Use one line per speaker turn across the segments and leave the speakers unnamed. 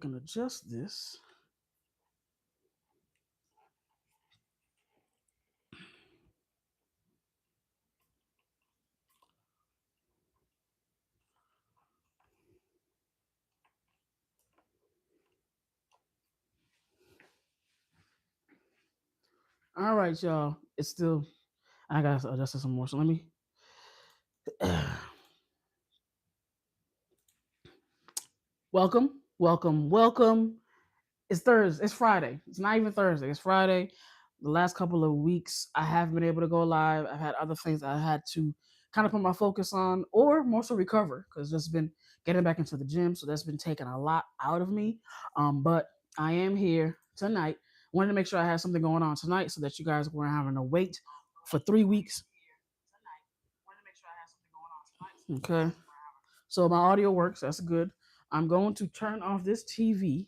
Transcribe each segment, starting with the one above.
can adjust this. All right, y'all. It's still, I gotta adjust it some more. So let me. Welcome, welcome, welcome. It's Thursday. It's Friday. It's not even Thursday. It's Friday. The last couple of weeks, I haven't been able to go live. I've had other things I had to kind of put my focus on, or more so recover, because just been getting back into the gym. So that's been taking a lot out of me. But I am here tonight. Wanted to make sure I had something going on tonight, so that you guys weren't having to wait for 3 weeks. Okay. So my audio works. That's good. I'm going to turn off this TV.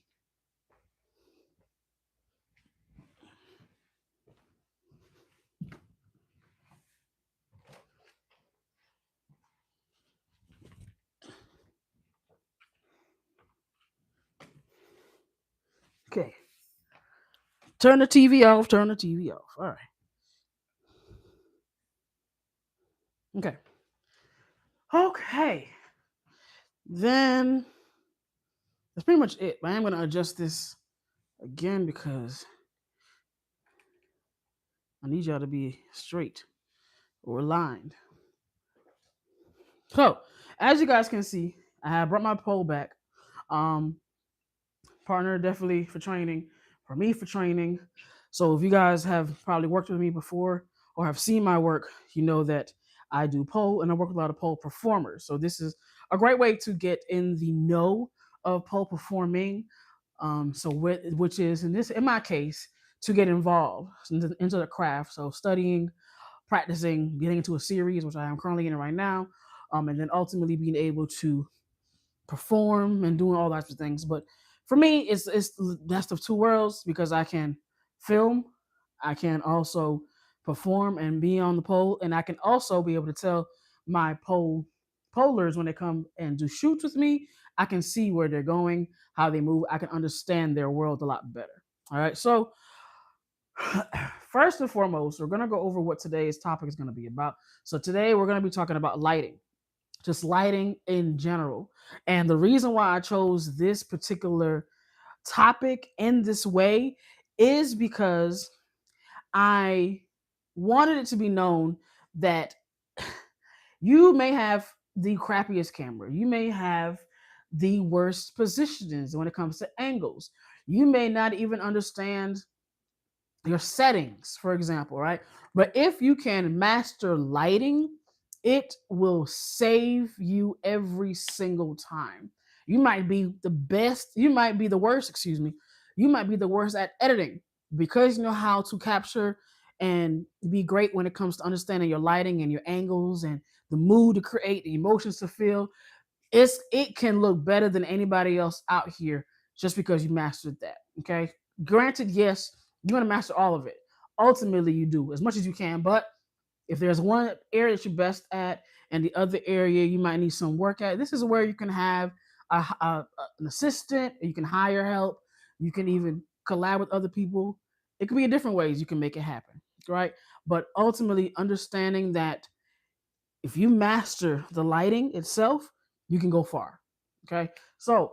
Okay. Turn the TV off. Turn the TV off. All right. Okay. Okay. Then that's pretty much it. But I am going to adjust this again because I need y'all to be straight or aligned. So, as you guys can see, I have brought my pole back. Um, Partner definitely for training, for me for training. So if you guys have probably worked with me before or have seen my work, you know that I do pole and I work with a lot of pole performers. So this is a great way to get in the know of pole performing. Which is in my case, to get involved into the craft. So studying, practicing, getting into a series, which I am currently in right now, and then ultimately being able to perform and doing all types of things. But for me, it's the best of two worlds because I can film, I can also perform and be on the pole, and I can also be able to tell my polars when they come and do shoots with me. I can see where they're going, how they move. I can understand their world a lot better. All right, so first and foremost, we're gonna go over what today's topic is gonna be about. So today we're gonna be talking about lighting, just lighting in general. And the reason why I chose this particular topic in this way is because I wanted it to be known that you may have the crappiest camera, you may have the worst positionings when it comes to angles, you may not even understand your settings, for example, right? But if you can master lighting, it will save you every single time. You might be the best, you might be the worst, excuse me. You might be the worst at editing because you know how to capture and be great when it comes to understanding your lighting and your angles and the mood to create, the emotions to feel. It can look better than anybody else out here just because you mastered that. Okay. Granted, yes, you want to master all of it. Ultimately, you do as much as you can. But if there's one area that you're best at and the other area you might need some work at, this is where you can have an assistant, you can hire help, you can even collab with other people. It could be in different ways you can make it happen, right? But ultimately, understanding that if you master the lighting itself, you can go far. Okay. So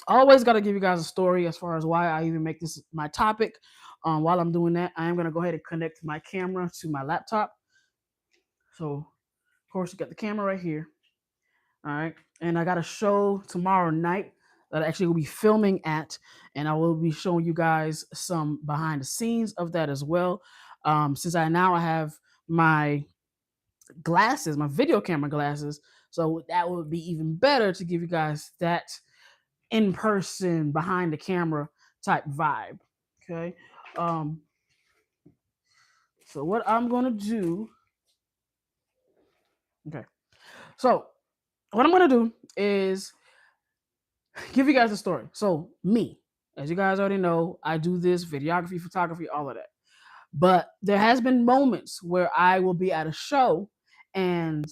I always got to give you guys a story as far as why I even make this my topic. While I'm doing that, I am going to go ahead and connect my camera to my laptop. So, of course, you got the camera right here. All right. And I got a show tomorrow night that I actually will be filming at, and I will be showing you guys some behind the scenes of that as well. Since I have my glasses, my video camera glasses. So that would be even better to give you guys that in person, behind the camera type vibe. Okay. Um, so what I'm gonna do, okay. So what I'm gonna do is give you guys a story. So me, as you guys already know, I do this videography, photography, all of that. But there has been moments where I will be at a show and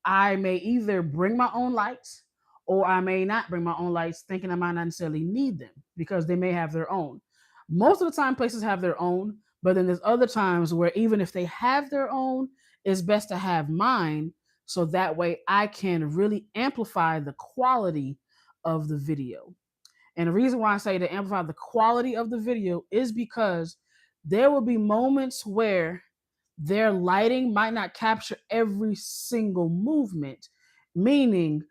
I may either bring my own lights or I may not bring my own lights, thinking I might not necessarily need them because they may have their own. Most of the time, places have their own, but then there's other times where even if they have their own, it's best to have mine so that way I can really amplify the quality of the video. And the reason why I say to amplify the quality of the video is because there will be moments where their lighting might not capture every single movement, meaning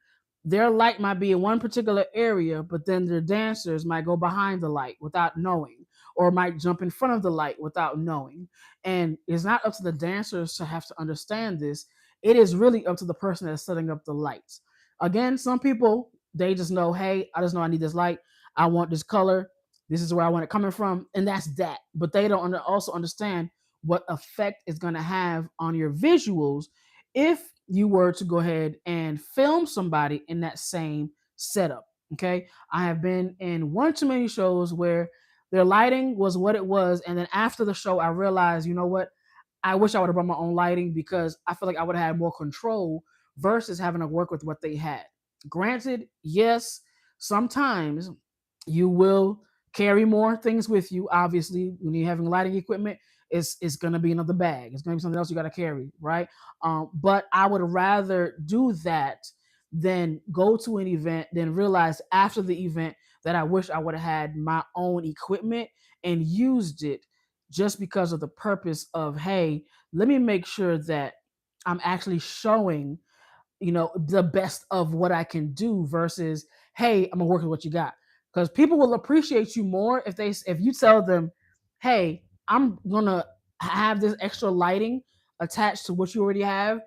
their light might be in one particular area, but then their dancers might go behind the light without knowing, or might jump in front of the light without knowing. And it's not up to the dancers to have to understand this. It is really up to the person that's setting up the lights. Again, some people, they just know, hey, I just know I need this light. I want this color. This is where I want it coming from. And that's that. But they don't also understand what effect it's going to have on your visuals if you were to go ahead and film somebody in that same setup. Okay. I have been in one too many shows where their lighting was what it was. And then after the show, I realized, you know what? I wish I would have brought my own lighting because I feel like I would have had more control versus having to work with what they had. Granted, yes, sometimes you will carry more things with you. Obviously, when you're having lighting equipment, it's going to be another bag. It's going to be something else you got to carry, right? But I would rather do that than go to an event, then realize after the event that I wish I would have had my own equipment and used it just because of the purpose of, hey, let me make sure that I'm actually showing, the best of what I can do versus, hey, I'm gonna work with what you got. Because people will appreciate you more if you tell them, hey, I'm gonna have this extra lighting attached to what you already have,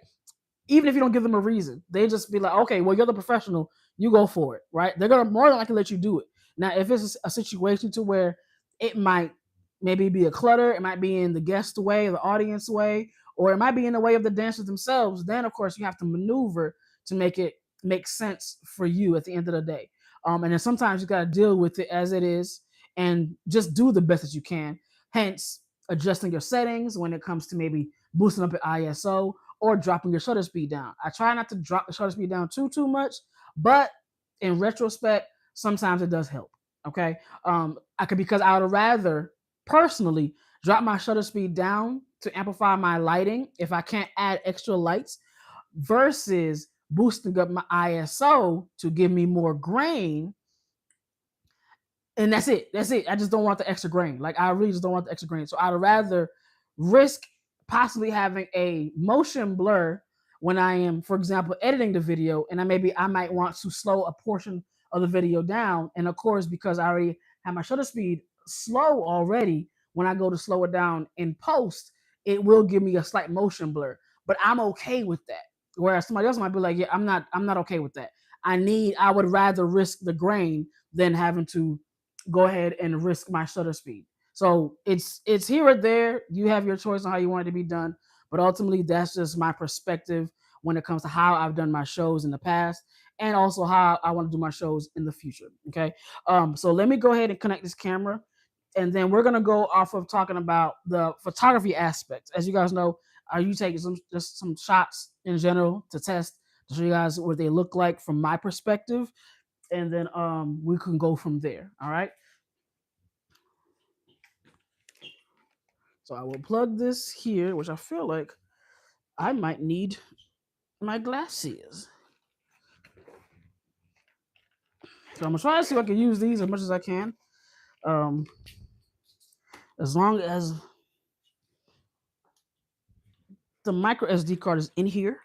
even if you don't give them a reason. They just be like, okay, well, you're the professional, you go for it, right? They're gonna more than likely let you do it. Now, if it's a situation to where it might maybe be a clutter, it might be in the guest way, the audience way, or it might be in the way of the dancers themselves, then of course you have to maneuver to make it make sense for you at the end of the day. And then sometimes you got to deal with it as it is and just do the best that you can. Hence, adjusting your settings when it comes to maybe boosting up your ISO or dropping your shutter speed down. I try not to drop the shutter speed down too much, but in retrospect, sometimes it does help. Okay, because I would rather personally drop my shutter speed down to amplify my lighting if I can't add extra lights versus boosting up my ISO to give me more grain. And that's it. That's it. I just don't want the extra grain. Like, I really just don't want the extra grain. So I'd rather risk possibly having a motion blur when I am, for example, editing the video, and I might want to slow a portion of the video down. And of course, because I already have my shutter speed slow already, when I go to slow it down in post, it will give me a slight motion blur. But I'm okay with that. Whereas somebody else might be like, yeah, I'm not okay with that. I would rather risk the grain than having to go ahead and risk my shutter speed. So it's here or there. You have your choice on how you want it to be done, but ultimately that's just my perspective when it comes to how I've done my shows in the past and also how I want to do my shows in the future. Okay. So let me go ahead and connect this camera, and then we're gonna go off of talking about the photography aspect. As you guys know, you taking some shots in general to test to show you guys what they look like from my perspective, and then we can go from there. All right. So I will plug this here, which I feel like I might need my glasses. So I'm gonna try to see if I can use these as much as I can. Um, as long as the micro SD card is in here,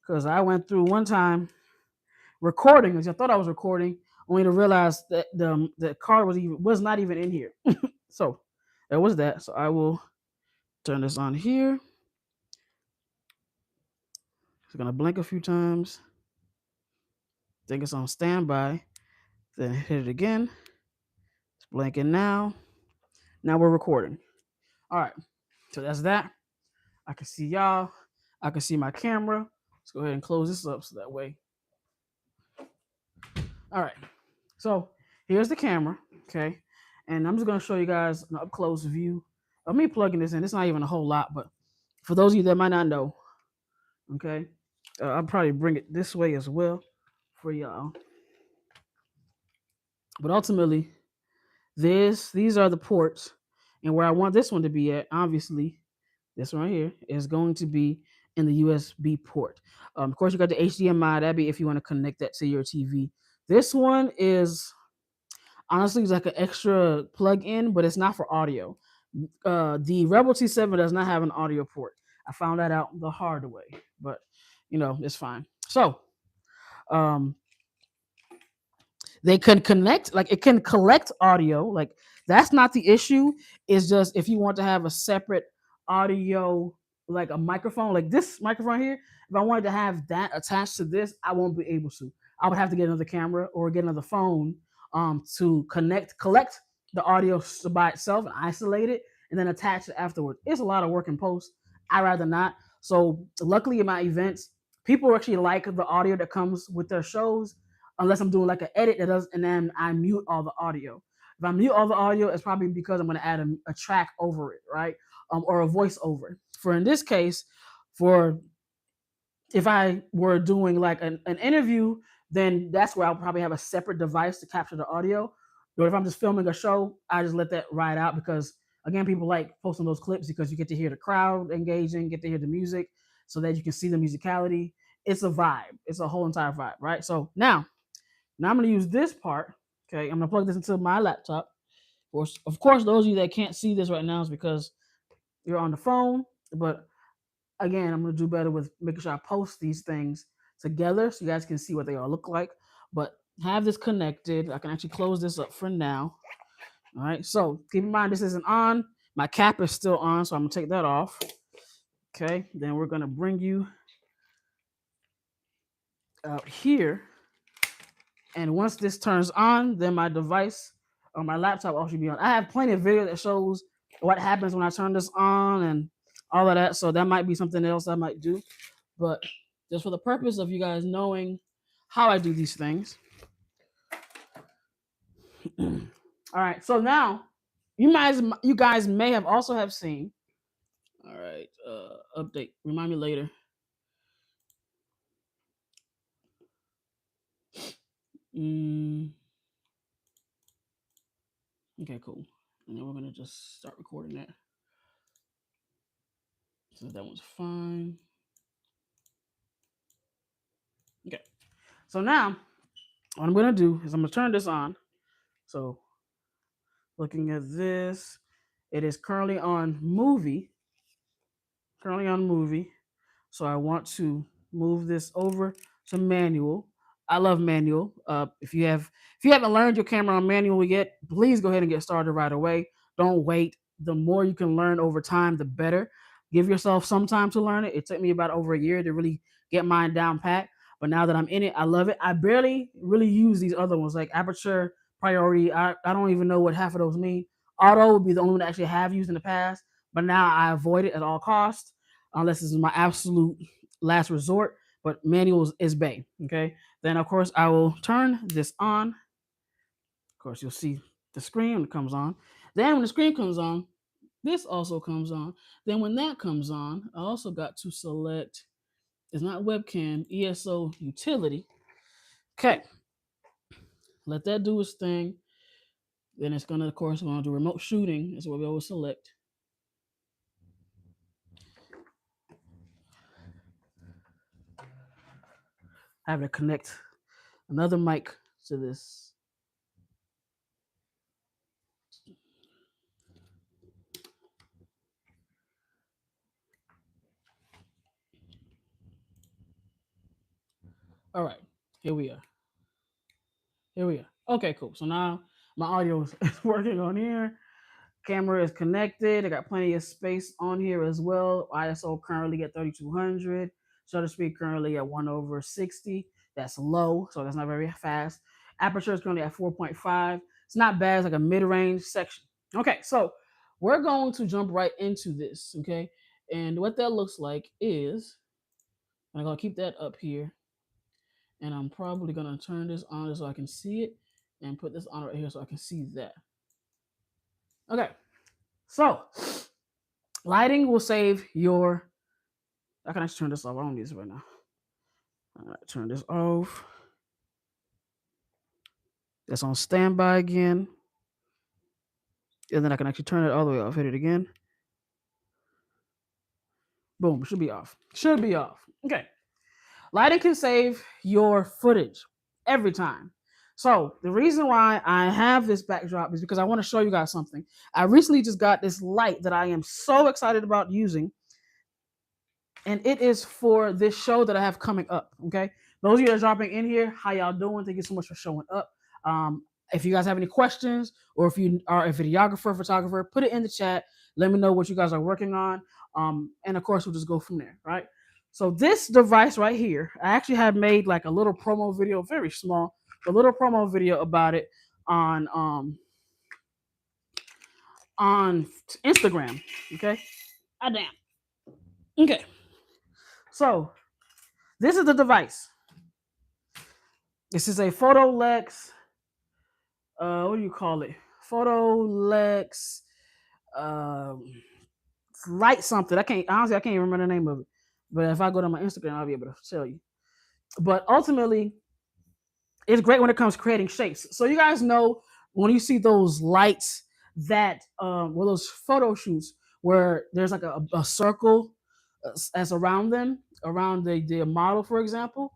because I went through one time recording, because I thought I was recording, only to realize that the card was not even in here. So there was that. So I will turn this on here. It's gonna blink a few times. Think it's on standby. Then hit it again. It's blinking now. Now we're recording. All right. So that's that. I can see y'all. I can see my camera. Let's go ahead and close this up so that way. All right. So here's the camera. Okay. And I'm just going to show you guys an up close view of me plugging this in. It's not even a whole lot, but for those of you that might not know, okay, I'll probably bring it this way as well for y'all. But ultimately, these are the ports, and where I want this one to be at, obviously, this one right here is going to be in the USB port. Of course, you got the HDMI. That'd be if you want to connect that to your TV. This one is honestly it's like an extra plug-in, but it's not for audio. The Rebel T7 does not have an audio port. I found that out the hard way, but it's fine. So, um, they can connect, like it can collect audio. Like that's not the issue. It's just if you want to have a separate audio, like a microphone, like this microphone here. If I wanted to have that attached to this, I won't be able to. I would have to get another camera or get another phone to collect the audio by itself and isolate it and then attach it afterwards. It's a lot of work in post. I rather not. So luckily in my events, people actually like the audio that comes with their shows unless I'm doing like an edit that does, and then I mute all the audio. If I mute all the audio, it's probably because I'm going to add a track over it, right? Or a voiceover. For in this case, for if I were doing like an interview, then that's where I'll probably have a separate device to capture the audio. But if I'm just filming a show, I just let that ride out because again, people like posting those clips because you get to hear the crowd engaging, get to hear the music, so that you can see the musicality. It's a vibe. It's a whole entire vibe, right? So now I'm going to use this part. Okay, I'm going to plug this into my laptop. Of course, those of you that can't see this right now is because you're on the phone. But again, I'm going to do better with making sure I post these things together so you guys can see what they all look like. But have this connected. I can actually close this up for now. All right, so keep in mind this isn't on. My cap is still on, so I'm going to take that off. Okay, then we're going to bring you out here. And once this turns on, then my device or my laptop will also be on. I have plenty of video that shows what happens when I turn this on and all of that. So that might be something else I might do. But just for the purpose of you guys knowing how I do these things. All right. So now you guys may have also have seen. All right. Update. Remind me later. Okay, cool. And then we're gonna just start recording that. So that one's fine. Okay. So now what I'm gonna do is I'm gonna turn this on. So looking at this, it is currently on movie. So I want to move this over to manual. I love manual. If you haven't learned your camera on manual yet, please go ahead and get started right away. Don't wait. The more you can learn over time, the better. Give yourself some time to learn it. It took me about over a year to really get mine down pat. But now that I'm in it, I love it. I barely really use these other ones like aperture, priority. I don't even know what half of those mean. Auto would be the only one I actually have used in the past, but now I avoid it at all costs unless this is my absolute last resort. But manual is bay. Okay. Then of course I will turn this on. Of course you'll see the screen when it comes on. Then when the screen comes on, this also comes on. Then when that comes on, I also got to select. It's not webcam, ESO utility. Okay. Let that do its thing. Then it's gonna, of course, we're gonna do remote shooting. That's what we always select. I have to connect another mic to this. All right, here we are. Okay, cool. So now my audio is working on here. Camera is connected. I got plenty of space on here as well. ISO currently at 3200. Shutter speed currently at 1/60. That's low, so that's not very fast. Aperture is currently at 4.5. It's not bad. It's like a mid-range section. Okay, so we're going to jump right into this. Okay, and what that looks like is I'm gonna keep that up here, and I'm probably gonna turn this on so I can see it, and put this on right here so I can see that. Okay, so lighting will save your. I can actually turn this off. I don't need this right now. All right, turn this off. That's on standby again. And then I can actually turn it all the way off. Hit it again. Boom, should be off. Should be off. Okay. Lighting can save your footage every time. So the reason why I have this backdrop is because I want to show you guys something. I recently just got this light that I am so excited about using, and it is for this show that I have coming up. Okay, those of you that are dropping in here, how y'all doing? Thank you so much for showing up. If you guys have any questions, or if you are a videographer, photographer, put it in the chat. Let me know what you guys are working on, and of course we'll just go from there. Right. So this device right here, I actually have made like a little promo video, very small, a little promo video about it on on Instagram. Okay. Ah damn. Okay. So this is the device. This is a Photolex. What do you call it? Photolex. Um, Light something. I can't honestly. I can't even remember the name of it. But if I go to my Instagram, I'll be able to tell you. But ultimately, it's great when it comes to creating shapes. So you guys know when you see those lights that, well, those photo shoots where there's like a circle as around them, around the model, for example.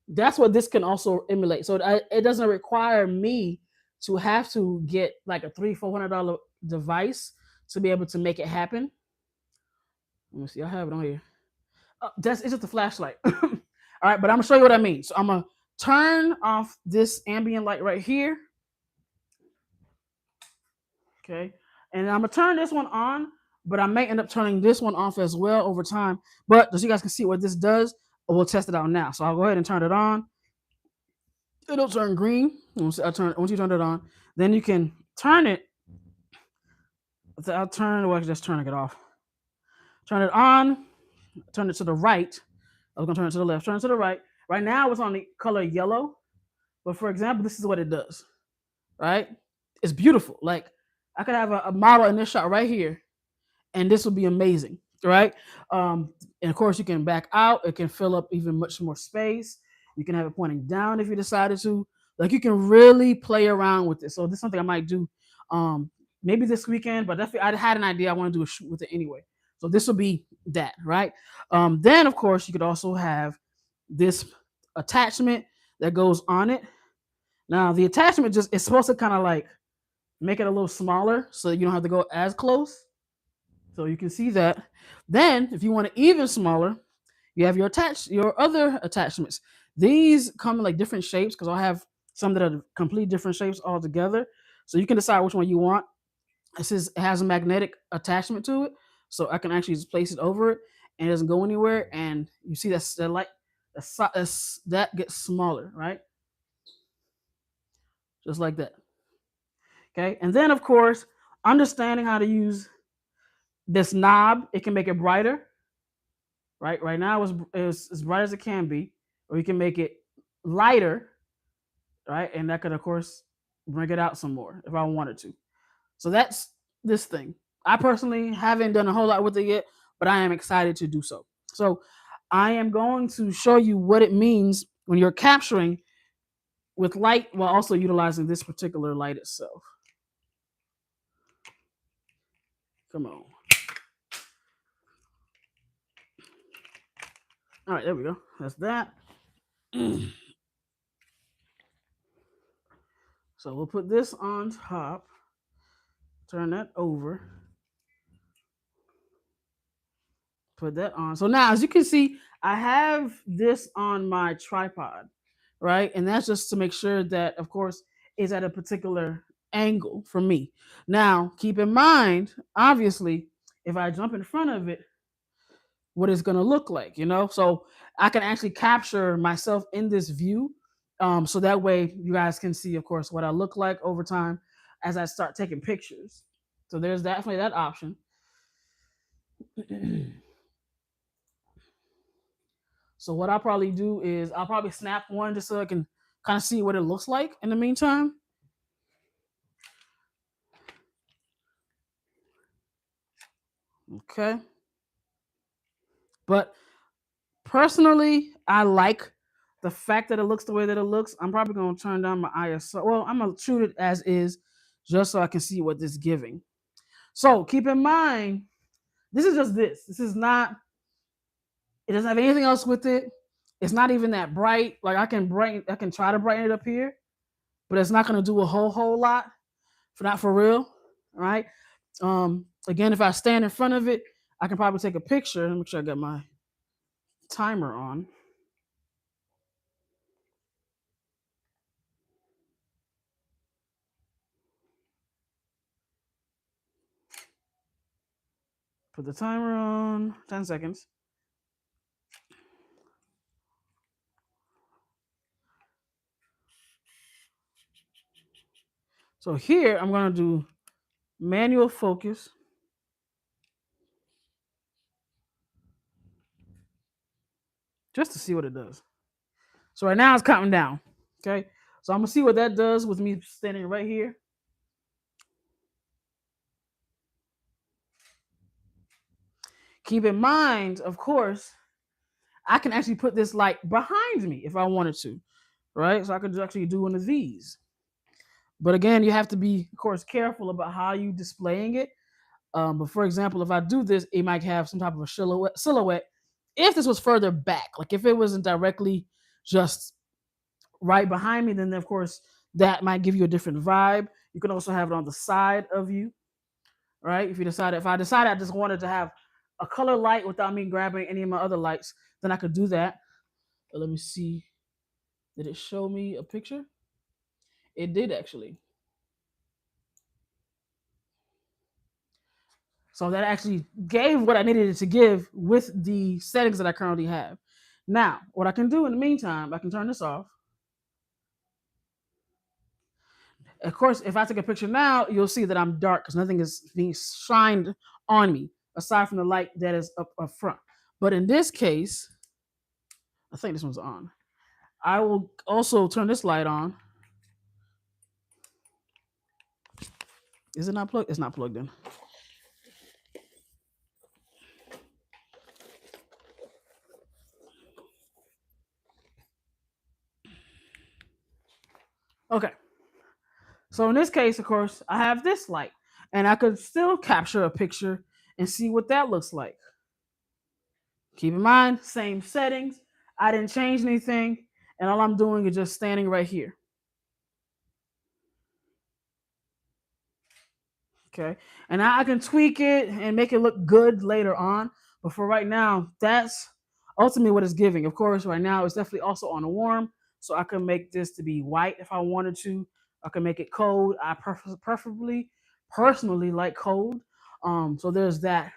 That's what this can also emulate. So it doesn't require me to have to get like a $300-400 device to be able to make it happen. Let me see. I have it on here. That's it's just a flashlight. All right, but I'm gonna show you what I mean. So I'm gonna turn off this ambient light right here. Okay, and I'm gonna turn this one on, but I may end up turning this one off as well over time. But just so you guys can see what this does, we'll test it out now. So I'll go ahead and turn it on. It'll turn green. Once you turn it on, then you can turn it. I'll turn. Well, just turning it off. Turn it on. Turn it to the right. I was gonna turn it to the left. Turn it to the right. Right now it's on the color yellow. But for example, this is what it does. Right? It's beautiful. Like I could have a model in this shot right here, and this would be amazing, right? And of course, you can back out. It can fill up even much more space. You can have it pointing down if you decided to. Like you can really play around with it. So this is something I might do, maybe this weekend. But definitely, I had an idea. I want to do a shoot with it anyway. So this will be that, right? Then of course, you could also have this attachment that goes on it. Now the attachment just it's supposed to kind of like make it a little smaller so you don't have to go as close. So you can see that. Then, if you want it even smaller, you have your other attachments. These come in like different shapes because I have some that are completely different shapes altogether. So you can decide which one you want. It has a magnetic attachment to it, so I can actually just place it over it and it doesn't go anywhere. And you see that light that gets smaller, right? Just like that. Okay, and then of course, understanding how to use this knob, it can make it brighter. Right now it's as bright as it can be, or you can make it lighter, right? And that could of course bring it out some more if I wanted to. So that's this thing. I personally haven't done a whole lot with it yet, but I am excited to do so. So I am going to show you what it means when you're capturing with light while also utilizing this particular light itself. Come on. All right, there we go. That's that. So we'll put this on top, turn that over, put that on. So now, as you can see, I have this on my tripod, right? And that's just to make sure that, of course, it's at a particular angle for me. Now, keep in mind, obviously, if I jump in front of it, what it's going to look like, So I can actually capture myself in this view. So that way you guys can see, of course, what I look like over time as I start taking pictures. So there's definitely that option. So what I'll probably do is I'll probably snap one just so I can kind of see what it looks like in the meantime. Okay. But personally, I like the fact that it looks the way that it looks, I'm probably going to turn down my ISO. Well, I'm going to shoot it as is just so I can see what this is giving. So keep in mind, this is just this. This is not, it doesn't have anything else with it. It's not even that bright. Like I can try to brighten it up here, but it's not going to do a whole lot. Not for real. All right. Again, if I stand in front of it, I can probably take a picture and make sure I got my timer on. Put the timer on, 10 seconds. So here I'm going to do manual focus. Just to see what it does. So right now it's counting down. Okay. So I'm going to see what that does with me standing right here. Keep in mind, of course, I can actually put this light behind me if I wanted to, right? So I could actually do one of these. But again, you have to be, of course, careful about how you displaying it. But for example, if I do this, it might have some type of a silhouette. If this was further back, like if it wasn't directly just right behind me, then of course that might give you a different vibe. You can also have it on the side of you, right? If I decided I just wanted to have a color light without me grabbing any of my other lights, then I could do that. But let me see. Did it show me a picture? It did actually. So that actually gave what I needed it to give with the settings that I currently have. Now, what I can do in the meantime, I can turn this off. Of course, if I take a picture now, you'll see that I'm dark because nothing is being shined on me aside from the light that is up front. But in this case, I think this one's on. I will also turn this light on. Is it not plugged? It's not plugged in. Okay. So in this case, of course, I have this light, and I could still capture a picture and see what that looks like. Keep in mind, same settings. I didn't change anything, and all I'm doing is just standing right here. Okay. And now I can tweak it and make it look good later on. But for right now, that's ultimately what it's giving. Of course, right now it's definitely also on a warm. So I can make this to be white if I wanted to. I can make it cold. I preferably personally like cold. So there's that.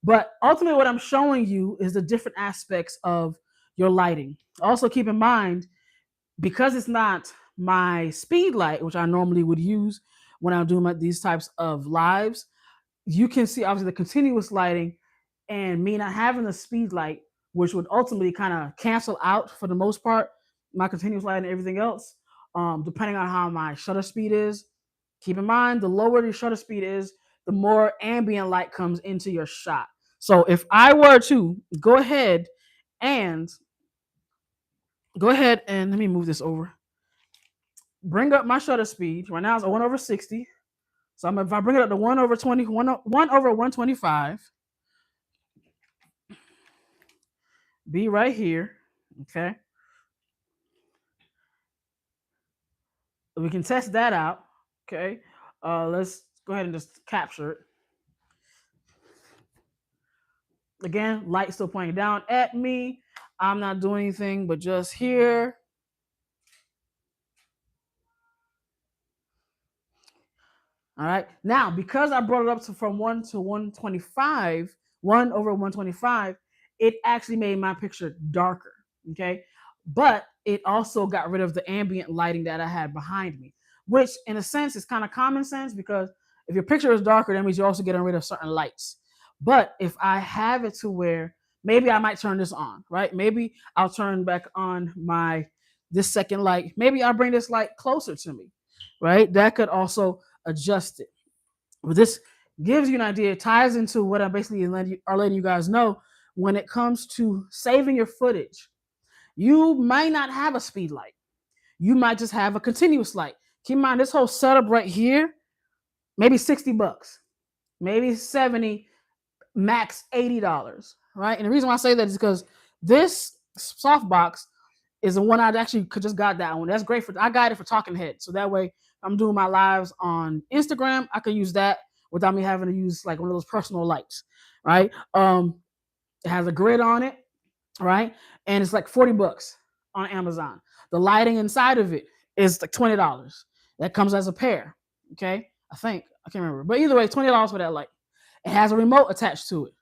But ultimately, what I'm showing you is the different aspects of your lighting. Also, keep in mind, because it's not my speed light, which I normally would use when I'm doing these types of lives, you can see obviously the continuous lighting and me not having the speed light, which would ultimately kind of cancel out for the most part my continuous light and everything else, depending on how my shutter speed is. Keep in mind, the lower the shutter speed is, the more ambient light comes into your shot. So if I were to and go ahead and let me move this over. Bring up my shutter speed. Right now it's a 1/60. So if I bring it up to 1/20, 1/125, be right here. Okay. We can test that out. Okay. Let's go ahead and just capture it. Again, light still pointing down at me. I'm not doing anything but just here. All right. Now, because I brought it up from 1 to 125, 1/125, it actually made my picture darker. Okay. But it also got rid of the ambient lighting that I had behind me, which in a sense is kind of common sense because if your picture is darker, that means you're also getting rid of certain lights. But if I have it to where maybe I might turn this on, right? Maybe I'll turn back on this second light. Maybe I'll bring this light closer to me, right? That could also adjust it. But this gives you an idea. It ties into what I basically letting you guys know when it comes to saving your footage. You might not have a speed light. You might just have a continuous light. Keep in mind, this whole setup right here, maybe $60, maybe 70, max $80, right? And the reason why I say that is because this softbox is the one I actually could just got that one. That's great for, I got it for talking head. So that way I'm doing my lives on Instagram, I could use that without me having to use like one of those personal lights, right? It has a grid on it, right? And it's like $40 on Amazon. The lighting inside of it is like $20. That comes as a pair. Okay. I think. I can't remember. But either way, $20 for that light. It has a remote attached to it,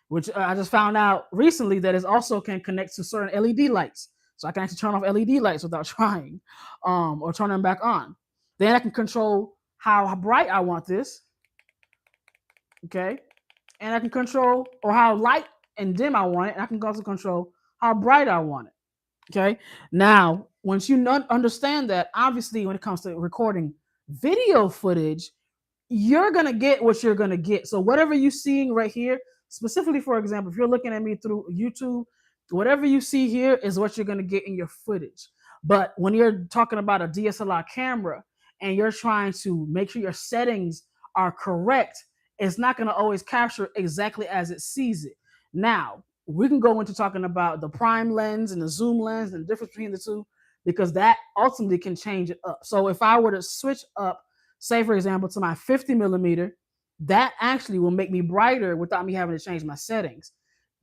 which I just found out recently that it also can connect to certain LED lights. So I can actually turn off LED lights without trying, or turn them back on. Then I can control how bright I want this. Okay. And I can control, or how light and dim I want it. And I can also control how bright I want it. Okay. Now, once you understand that, obviously, when it comes to recording video footage, you're going to get what you're going to get. So whatever you're seeing right here, specifically, for example, if you're looking at me through YouTube, whatever you see here is what you're going to get in your footage. But when you're talking about a DSLR camera and you're trying to make sure your settings are correct, it's not going to always capture exactly as it sees it. Now, we can go into talking about the prime lens and the zoom lens and the difference between the two, because that ultimately can change it up. So if I were to switch up, say for example, to my 50 millimeter, that actually will make me brighter without me having to change my settings,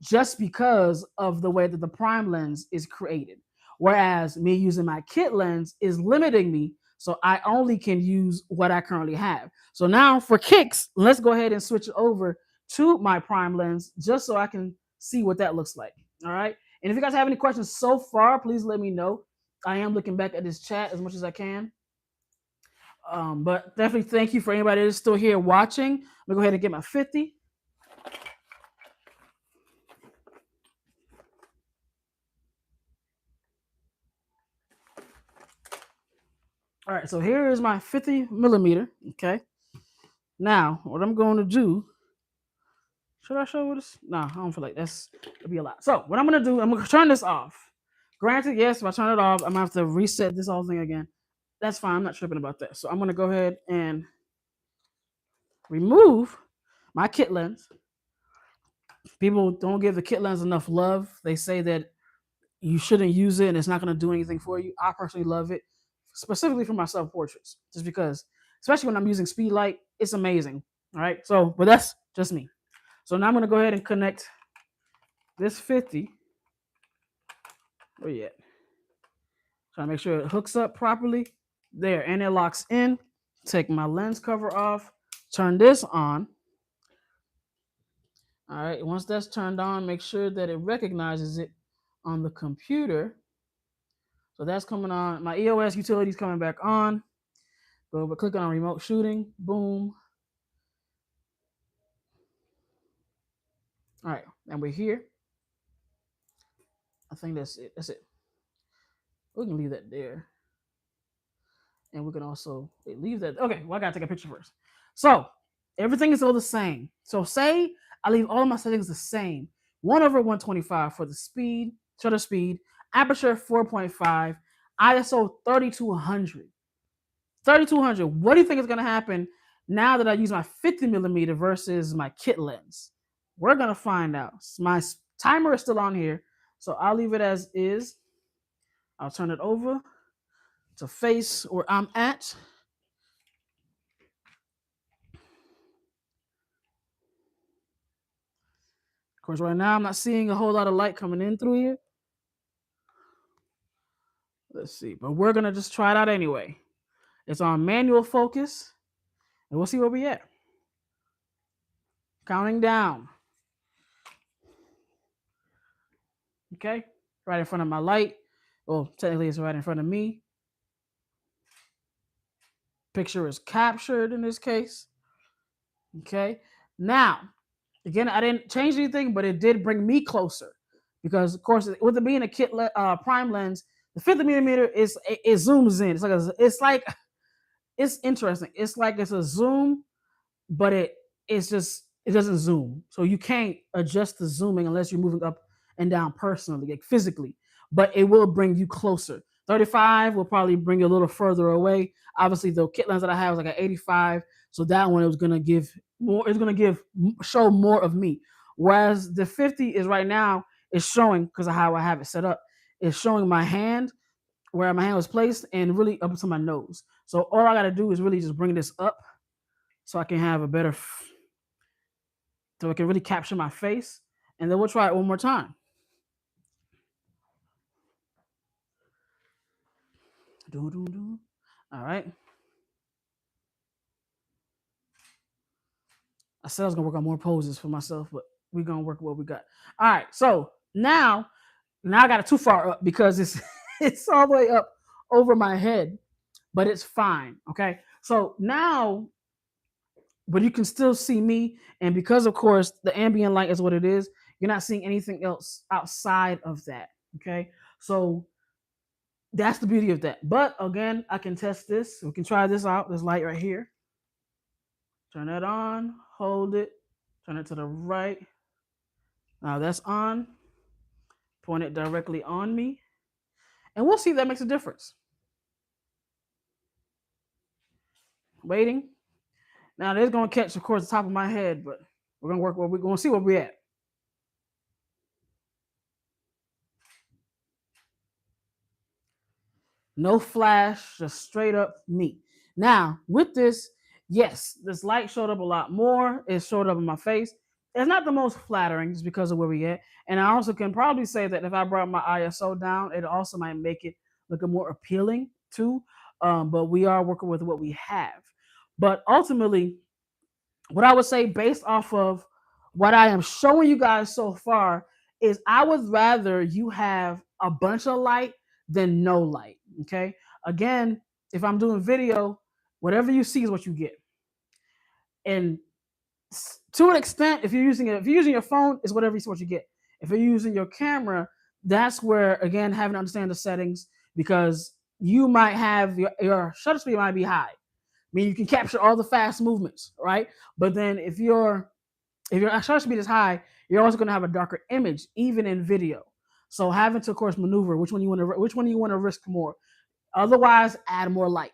just because of the way that the prime lens is created. Whereas me using my kit lens is limiting me, so I only can use what I currently have. So now for kicks, let's go ahead and switch over to my prime lens just so I can see what that looks like. All right. And if you guys have any questions so far, please let me know. I am looking back at this chat as much as I can. But definitely thank you for anybody that's still here watching. I'm gonna go ahead and get my 50. All right, so here is my 50 millimeter. Okay. Now, what I'm going to do, should I show this? No, I don't feel like that's gonna be a lot. So what I'm gonna do, I'm gonna turn this off. Granted, yes, if I turn it off, I'm gonna have to reset this whole thing again. That's fine. I'm not tripping about that. So I'm gonna go ahead and remove my kit lens. People don't give the kit lens enough love. They say that you shouldn't use it and it's not going to do anything for you. I personally love it, specifically for my self portraits, just because, especially when I'm using speed light, it's amazing. All right. So, but that's just me. So now I'm going to go ahead and connect this 50. Where you at? Trying to make sure it hooks up properly. There, and it locks in. Take my lens cover off. Turn this on. All right. Once that's turned on, make sure that it recognizes it on the computer. So that's coming on. My EOS utility is coming back on. Go over, click on remote shooting. Boom. All right, and we're here. I think that's it. That's it. We can leave that there. And we can also leave that. Okay, well, I gotta take a picture first. So everything is still the same. So say I leave all of my settings the same. 1/125 for the speed, shutter speed, aperture 4.5, ISO 3200. 3200. What do you think is gonna happen now that I use my 50 millimeter versus my kit lens? We're gonna find out. My timer is still on here, so I'll leave it as is. I'll turn it over to face where I'm at. Of course, right now I'm not seeing a whole lot of light coming in through here. Let's see, but we're gonna just try it out anyway. It's on manual focus, and we'll see where we at. Counting down. Okay, right in front of my light. Well, technically it's right in front of me. Picture is captured in this case. Okay, now again, I didn't change anything, but it did bring me closer because, of course, with it being a kit prime lens, the 50 millimeter is it zooms in. It's interesting. It's like it's a zoom, but it doesn't zoom, so you can't adjust the zooming unless you're moving up and down personally, like physically. but it will bring you closer. 35 will probably bring you a little further away. Obviously, the kit lens that I have is like an 85, so that one it was gonna give more. It's gonna show more of me. Whereas the 50 is right now is showing, because of how I have it set up, is showing my hand, where my hand was placed, and really up to my nose. So all I gotta do is really just bring this up so I can have a better, so I can really capture my face. And then we'll try it one more time. All right. I said I was gonna work on more poses for myself, but we're gonna work what we got. All right. So now I got it too far up because it's it's all the way up over my head, but it's fine. Okay. So now, but you can still see me, and because of course the ambient light is what it is, you're not seeing anything else outside of that. Okay. So that's the beauty of that. But again, I can test this. We can try this out. This light right here. Turn that on, hold it, turn it to the right. Now that's on. Point it directly on me. And we'll see if that makes a difference. Waiting. Now this is gonna catch, of course, the top of my head, but we're gonna work. We're gonna see where we're at. No flash, just straight up me. Now with this, yes, this light showed up a lot more. It showed up in my face. It's not the most flattering just because of where we at. And I also can probably say that if I brought my ISO down, it also might make it look more appealing too. But we are working with what we have. But ultimately, what I would say based off of what I am showing you guys so far is I would rather you have a bunch of light than no light. Okay. Again, if I'm doing video, whatever you see is what you get. And to an extent, if you're using your phone, is whatever you see what you get. If you're using your camera, that's where again having to understand the settings, because you might have your shutter speed might be high. I mean, you can capture all the fast movements, right? But then if your shutter speed is high, you're also going to have a darker image, even in video. So having to, of course, maneuver which one you want to risk more. Otherwise, add more light.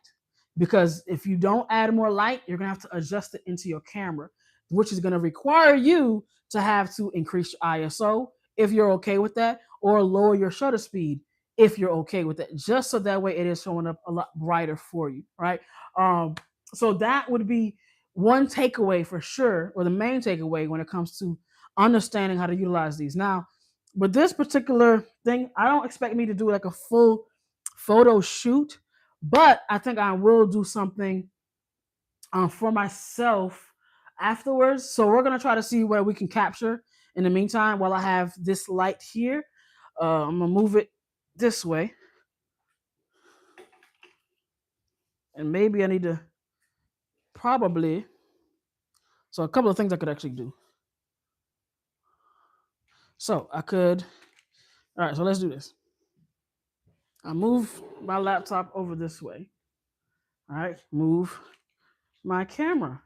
Because if you don't add more light, you're going to have to adjust it into your camera, which is going to require you to have to increase your ISO if you're okay with that, or lower your shutter speed if you're okay with that, just so that way it is showing up a lot brighter for you, right? So that would be one takeaway for sure, or the main takeaway when it comes to understanding how to utilize these. Now, with this particular thing, I don't expect me to do like a full photo shoot, but I think I will do something for myself afterwards. So we're gonna try to see where we can capture in the meantime while I have this light here. I'm gonna move it this way, and maybe I need to probably. So a couple of things I could actually do. So I could. All right, so let's do this. I move my laptop over this way. All right, move my camera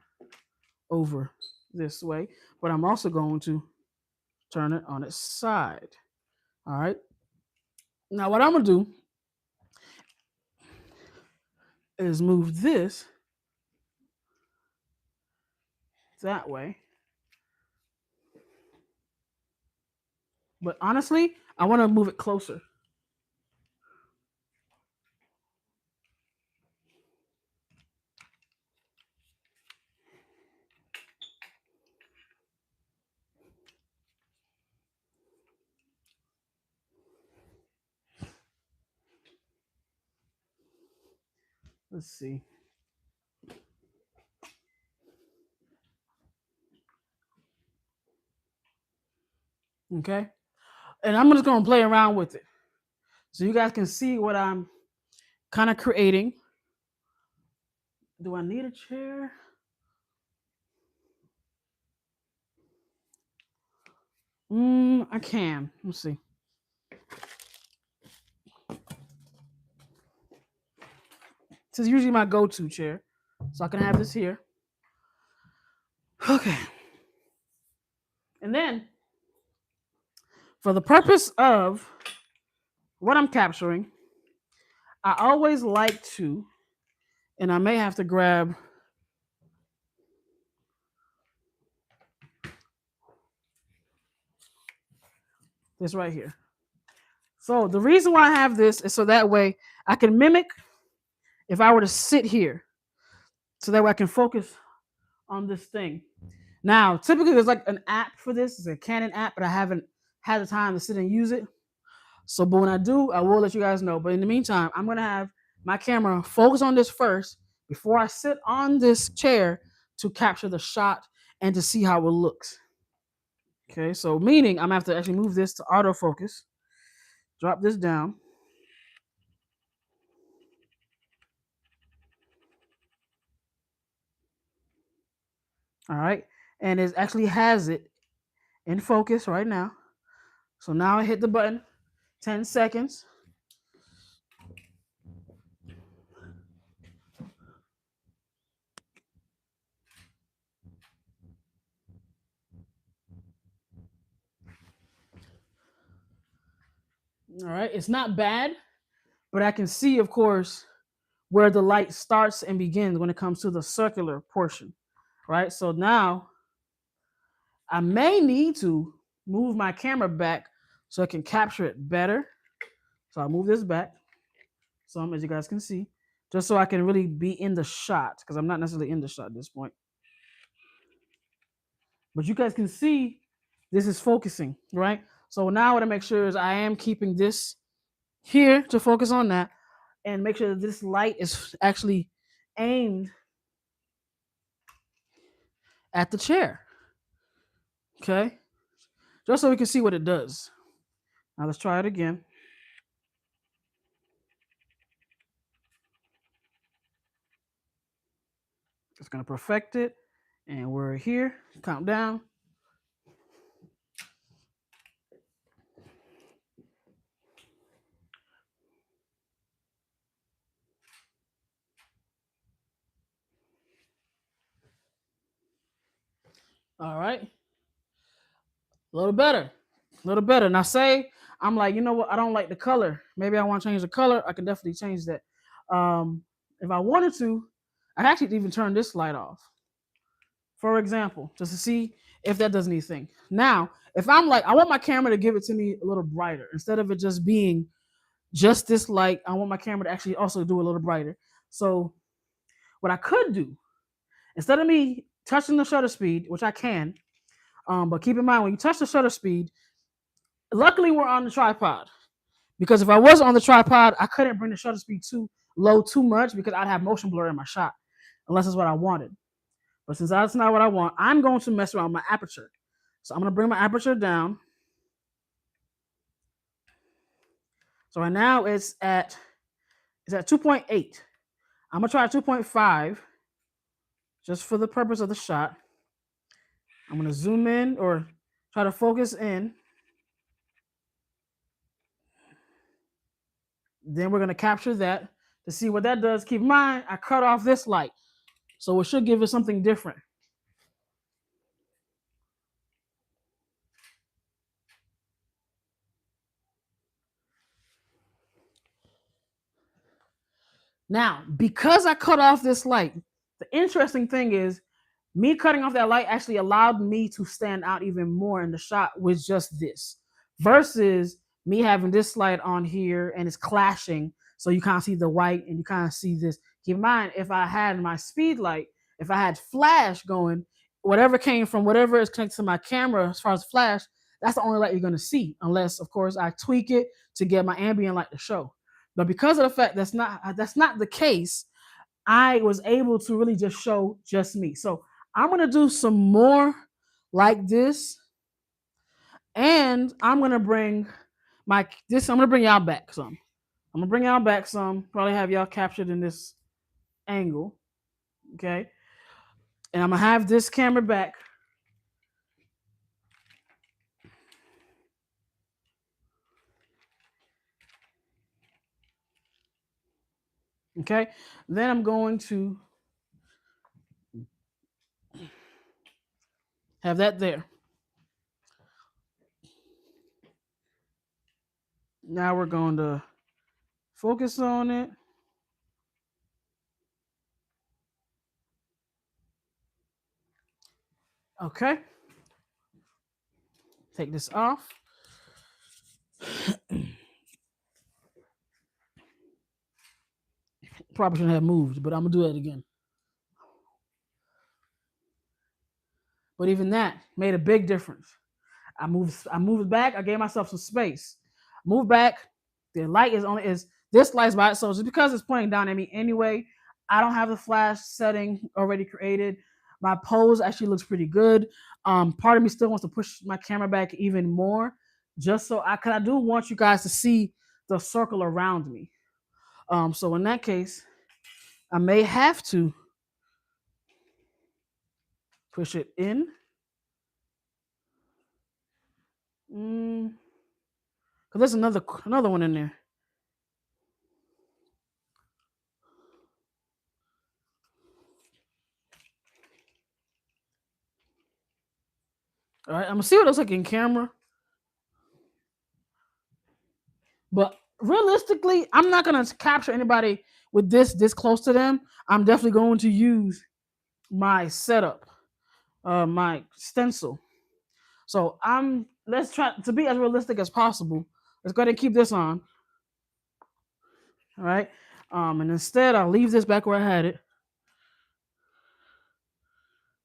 over this way, but I'm also going to turn it on its side. All right. Now what I'm gonna do is move this that way. But honestly, I want to move it closer. Let's see. Okay. And I'm just gonna play around with it so you guys can see what I'm kind of creating. Do I need a chair? I can. Let's see. This is usually my go-to chair, so I can have this here. Okay. And then, for the purpose of what I'm capturing, I always like to, and I may have to grab this right here. So the reason why I have this is so that way I can mimic if I were to sit here, so that way I can focus on this thing. Now, typically there's like an app for this. It's a Canon app, but I haven't had the time to sit and use it. So, but when I do, I will let you guys know. But in the meantime, I'm gonna have my camera focus on this first before I sit on this chair to capture the shot and to see how it looks. Okay, so meaning I'm gonna have to actually move this to autofocus, drop this down. All right, and it actually has it in focus right now. So now I hit the button, 10 seconds. All right, it's not bad, but I can see, of course, where the light starts and begins when it comes to the circular portion, right? So now I may need to move my camera back so I can capture it better. So I'll move this back some, as you guys can see, just so I can really be in the shot, because I'm not necessarily in the shot at this point. But you guys can see this is focusing, right? So now what I make sure is I am keeping this here to focus on that and make sure that this light is actually aimed at the chair. Okay? Just so we can see what it does. Now let's try it again. Just gonna perfect it. And we're here. Count down. All right. A little better. A little better. Now say I'm like, you know what, I don't like the color. Maybe I want to change the color. I can definitely change that. If I wanted to, I actually even turn this light off. For example, just to see if that does anything. Now, if I'm like, I want my camera to give it to me a little brighter instead of it just being just this light. I want my camera to actually also do a little brighter. So what I could do, instead of me touching the shutter speed, which I can, but keep in mind when you touch the shutter speed, luckily we're on the tripod, because if I was on the tripod, I couldn't bring the shutter speed too low too much because I'd have motion blur in my shot, unless it's what I wanted. But since that's not what I want, I'm going to mess around with my aperture. So I'm going to bring my aperture down. So right now it's at 2.8. I'm going to try 2.5 just for the purpose of the shot. I'm going to zoom in or try to focus in. Then we're going to capture that to see what that does. Keep in mind, I cut off this light, so it should give us something different. Now, because I cut off this light, the interesting thing is me cutting off that light actually allowed me to stand out even more in the shot with just this, versus me having this light on here and it's clashing. So you kind of see the white and you kind of see this. Keep in mind, if I had my speed light, if I had flash going, whatever came from whatever is connected to my camera as far as flash, that's the only light you're going to see, unless, of course, I tweak it to get my ambient light to show. But because of the fact that's not the case, I was able to really just show just me. So I'm gonna do some more like this, and I'm gonna bring I'm gonna bring y'all back some. I'm gonna bring y'all back some. Probably have y'all captured in this angle, okay? And I'm gonna have this camera back. Okay, then I'm going to have that there. Now we're going to focus on it. Okay. Take this off. Probably shouldn't have moved, but I'm gonna do that again. But even that made a big difference. I moved back. I gave myself some space. Move back. The light is this light's by itself. Just because it's pointing down at me anyway, I don't have the flash setting already created. My pose actually looks pretty good. Part of me still wants to push my camera back even more, just so cause I do want you guys to see the circle around me. So in that case, I may have to push it in. Cause there's another one in there. All right, I'm gonna see what it looks like in camera. But realistically, I'm not gonna capture anybody with this close to them. I'm definitely going to use my setup, my stencil. So let's try to be as realistic as possible. Let's go ahead and keep this on. All right. And instead I'll leave this back where I had it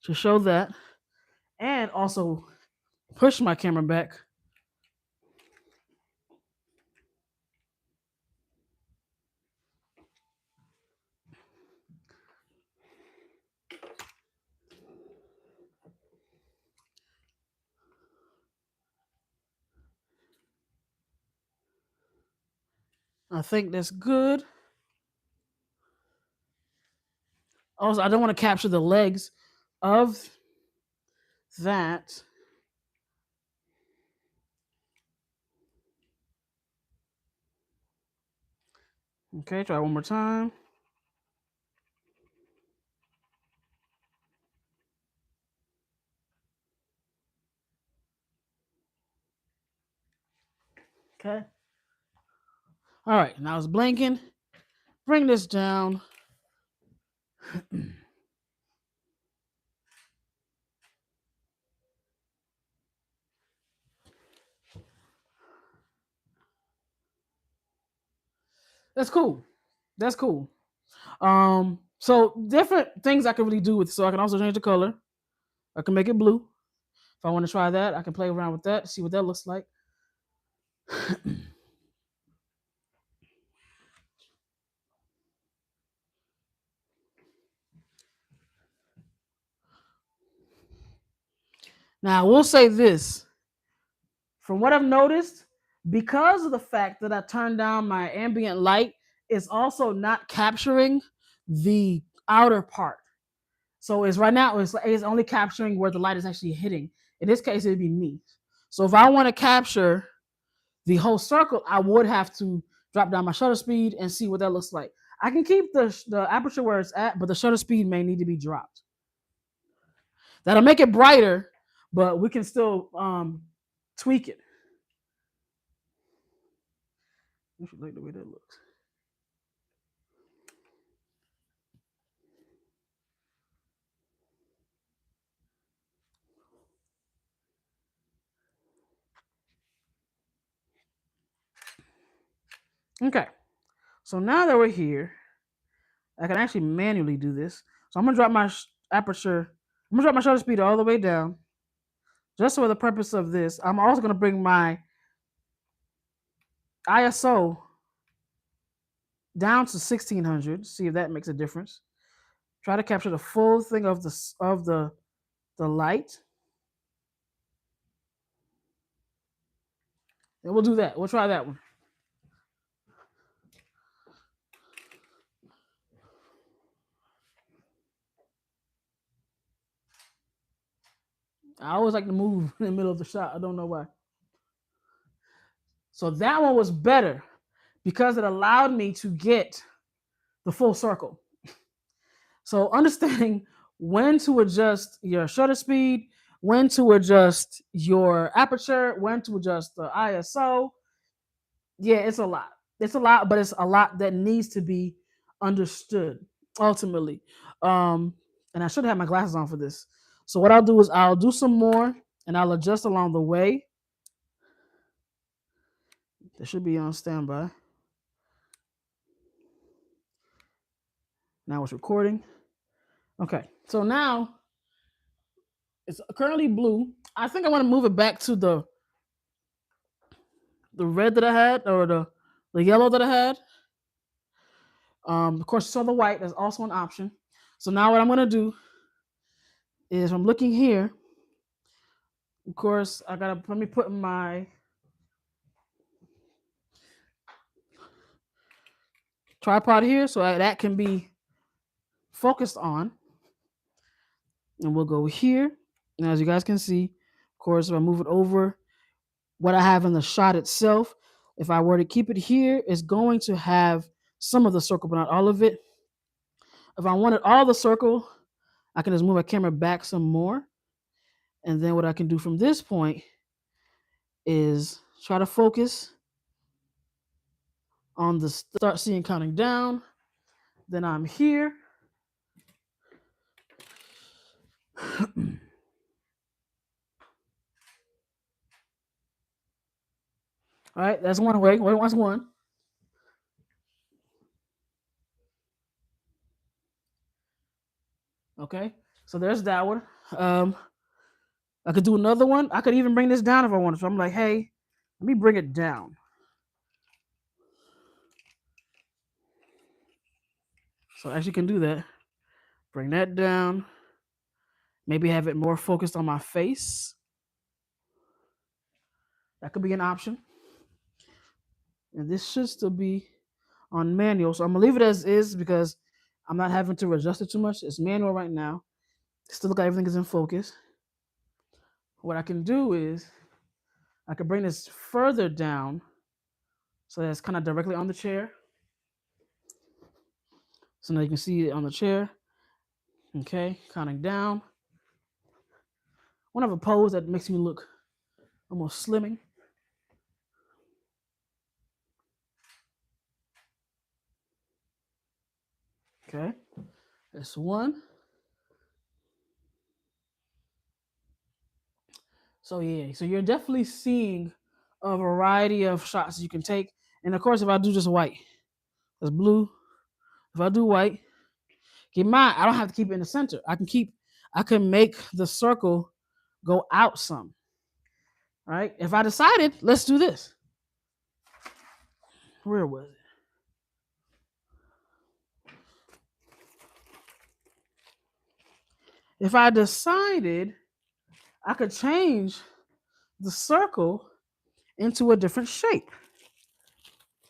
to show that. And also push my camera back. I think that's good. Also, I don't want to capture the legs of that. Okay, try one more time. Okay. All right, now it's blinking. Bring this down. That's cool. That's cool. So different things I can really do with. So I can also change the color. I can make it blue. If I want to try that, I can play around with that, see what that looks like. Now, I will say this. From what I've noticed, because of the fact that I turned down my ambient light, it's also not capturing the outer part. So it's right now, it's only capturing where the light is actually hitting. In this case, it'd be me. So if I want to capture the whole circle, I would have to drop down my shutter speed and see what that looks like. I can keep the aperture where it's at, but the shutter speed may need to be dropped. That'll make it brighter, but we can still tweak it. I should like the way that looks. Okay, so now that we're here, I can actually manually do this. So I'm gonna drop my aperture. I'm gonna drop my shutter speed all the way down, just for the purpose of this. I'm also gonna bring my ISO down to 1600. See if that makes a difference. Try to capture the full thing of the light. And we'll do that. We'll try that one. I always like to move in the middle of the shot. I don't know why. So that one was better because it allowed me to get the full circle. So understanding when to adjust your shutter speed, when to adjust your aperture, when to adjust the ISO, Yeah, it's a lot. It's a lot, but it's a lot that needs to be understood ultimately. Um, and I should have my glasses on for this. So what I'll do is I'll do some more and I'll adjust along the way. They should be on standby. Now it's recording. Okay, so now it's currently blue. I think I want to move it back to the red that I had or the yellow that I had. Of course, you saw the white. That's also an option. So now what I'm gonna do is I'm looking here. Of course, I gotta let me put my tripod here so that can be focused on. And we'll go here. And as you guys can see, of course, if I move it over, what I have in the shot itself, if I were to keep it here, it's going to have some of the circle, but not all of it. If I wanted all the circle, I can just move my camera back some more. And then what I can do from this point is try to focus on the start seeing counting down. Then I'm here. All right, that's one way. That's one. Okay, so there's that one. I could do another one. I could even bring this down if I wanted. So I'm like, hey, let me bring it down. So I actually can do that. Bring that down. Maybe have it more focused on my face. That could be an option. And this should still be on manual. So I'm gonna leave it as is because I'm not having to adjust it too much. It's manual right now. Still look like everything is in focus. What I can do is I can bring this further down so that it's kind of directly on the chair. So now you can see it on the chair. Okay, counting down. One of a pose that makes me look almost slimming. Okay, that's one. So yeah, so you're definitely seeing a variety of shots you can take. And of course, if I do just white, that's blue. If I do white, keep in mind I don't have to keep it in the center. I can make the circle go out some. Right? If I decided, let's do this. Where was it? If I decided I could change the circle into a different shape.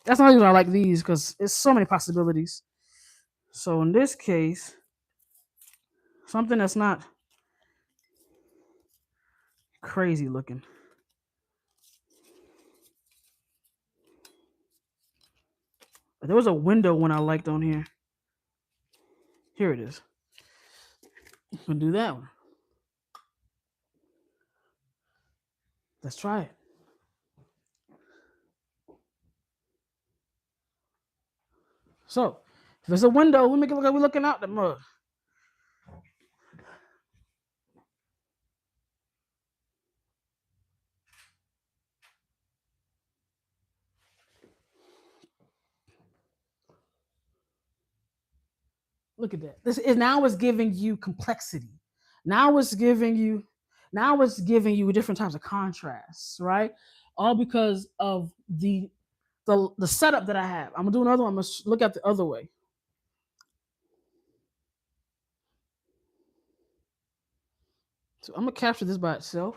That's not even I like these because it's so many possibilities. So in this case, something that's not crazy looking. But there was a window one I liked on here. Here it is. I'm gonna do that one. Let's try it. So if there's a window, we make it look like we're looking out the mug. Look at that. This is now it's giving you complexity. Now it's giving you different types of contrasts, right? All because of the setup that I have. I'm gonna do another one. I'm gonna look at the other way. So I'm gonna capture this by itself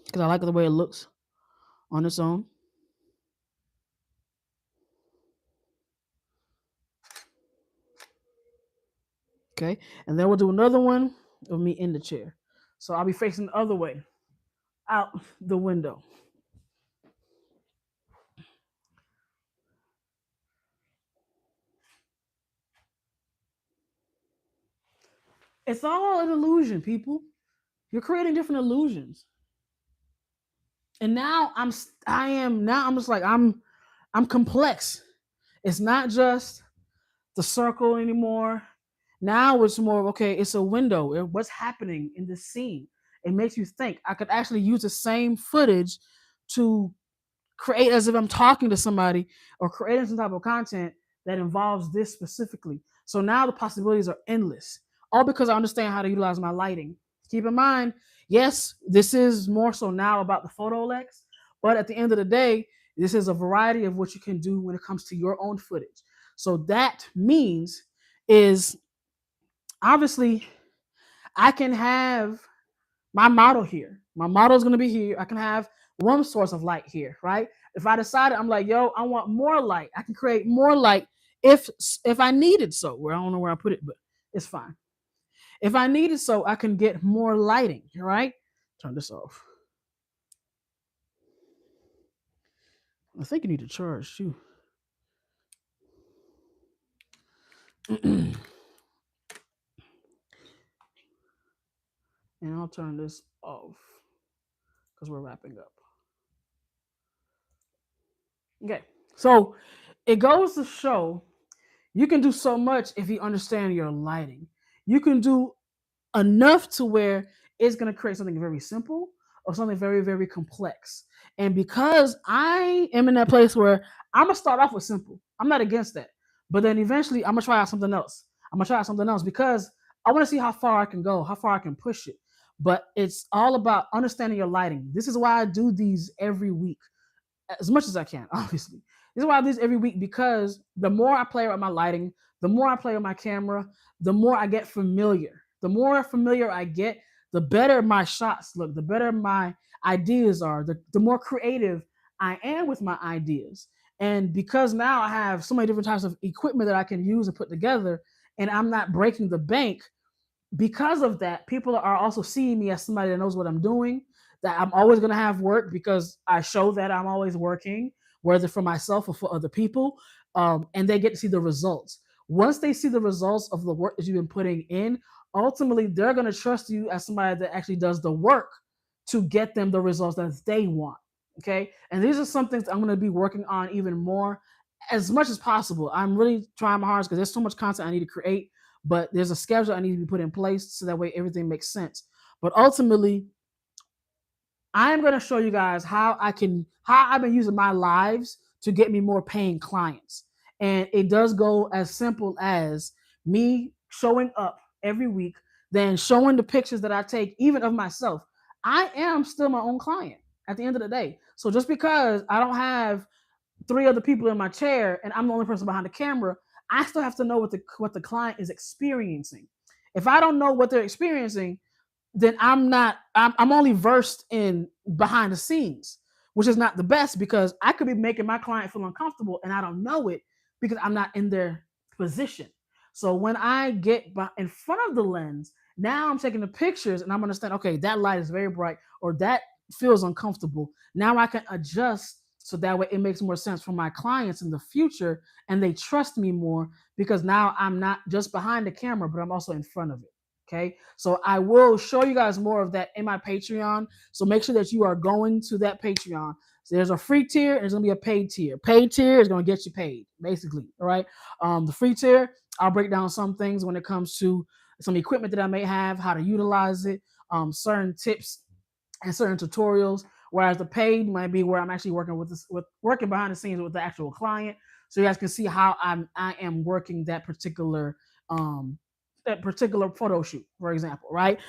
because I like the way it looks on its own. Okay, and then we'll do another one of me in the chair. So I'll be facing the other way, out the window. It's all an illusion, people. You're creating different illusions. And now I'm just like I'm complex. It's not just the circle anymore. Now it's more okay. It's a window. What's happening in this scene? It makes you think. I could actually use the same footage to create as if I'm talking to somebody or creating some type of content that involves this specifically. So now the possibilities are endless, all because I understand how to utilize my lighting. Keep in mind, yes, this is more so now about the Photolex, but at the end of the day, this is a variety of what you can do when it comes to your own footage. So that means is obviously I can have my model here. My model is going to be here. I can have one source of light here, right? If I decided, I'm like, yo, I want more light. I can create more light if I needed so. Where I don't know where I put it, but it's fine. If I needed so, I can get more lighting, right? Turn this off. I think you need to charge too. And I'll turn this off because we're wrapping up. Okay, so it goes to show you can do so much if you understand your lighting. You can do enough to where it's going to create something very simple or something very, very complex. And because I am in that place where I'm going to start off with simple, I'm not against that. But then eventually I'm going to try out something else. I'm going to try out something else because I want to see how far I can go, how far I can push it. But it's all about understanding your lighting. This is why I do these every week as much as I can, obviously. This is why I do this every week because the more I play with my lighting, the more I play with my camera, the more I get familiar. The more familiar I get, the better my shots look, the better my ideas are, the more creative I am with my ideas. And because now I have so many different types of equipment that I can use and put together, and I'm not breaking the bank, because of that, people are also seeing me as somebody that knows what I'm doing, that I'm always going to have work because I show that I'm always working, whether for myself or for other people. And they get to see the results. Once they see the results of the work that you've been putting in, ultimately, they're going to trust you as somebody that actually does the work to get them the results that they want. Okay. And these are some things I'm going to be working on even more as much as possible. I'm really trying my hardest because there's so much content I need to create, but there's a schedule I need to be put in place so that way everything makes sense. But ultimately, I'm going to show you guys how I've been using my lives to get me more paying clients. And it does go as simple as me showing up every week, then showing the pictures that I take, even of myself. I am still my own client at the end of the day. So just because I don't have three other people in my chair and I'm the only person behind the camera, I still have to know what the client is experiencing. If I don't know what they're experiencing, then I'm only versed in behind the scenes, which is not the best because I could be making my client feel uncomfortable and I don't know it because I'm not in their position. So when I get in front of the lens, now I'm taking the pictures and I'm understanding, okay, that light is very bright or that feels uncomfortable. Now I can adjust so that way it makes more sense for my clients in the future and they trust me more because now I'm not just behind the camera, but I'm also in front of it. Okay, so I will show you guys more of that in my Patreon. So make sure that you are going to that Patreon. So there's a free tier and there's gonna be a paid tier. Paid tier is gonna get you paid, basically. All right. The free tier, I'll break down some things when it comes to some equipment that I may have, how to utilize it, certain tips and certain tutorials. Whereas the paid might be where I'm actually working with working behind the scenes with the actual client, so you guys can see how I am working um, that particular photo shoot, for example, right?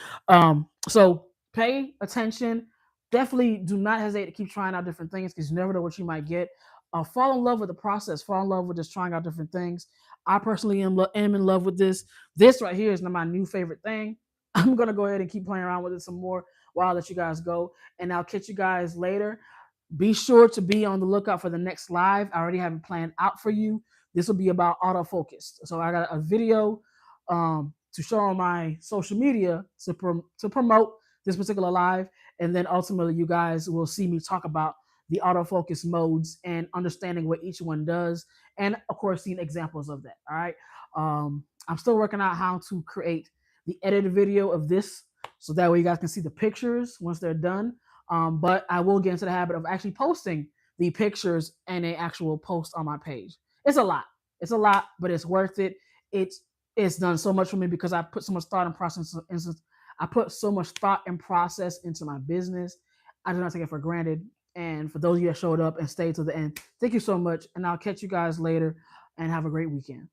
So pay attention. Definitely do not hesitate to keep trying out different things because you never know what you might get. Fall in love with the process. Fall in love with just trying out different things. I personally am in love with this. This right here is my new favorite thing. I'm gonna go ahead and keep playing around with it some more while I let you guys go, and I'll catch you guys later. Be sure to be on the lookout for the next live. I already have it planned out for you. This will be about autofocus. So I got a video to show on my social media to promote this particular live, and then ultimately you guys will see me talk about the autofocus modes and understanding what each one does, and of course seeing examples of that. All right. I'm still working out how to create the edited video of this so that way you guys can see the pictures once they're done. But I will get into the habit of actually posting the pictures and a actual post on my page. It's a lot. It's a lot, but it's worth it. It's it's done so much for me because I put so much thought and process. I put so much thought and process into my business. I do not take it for granted. And for those of you that showed up and stayed to the end, thank you so much. And I'll catch you guys later and have a great weekend.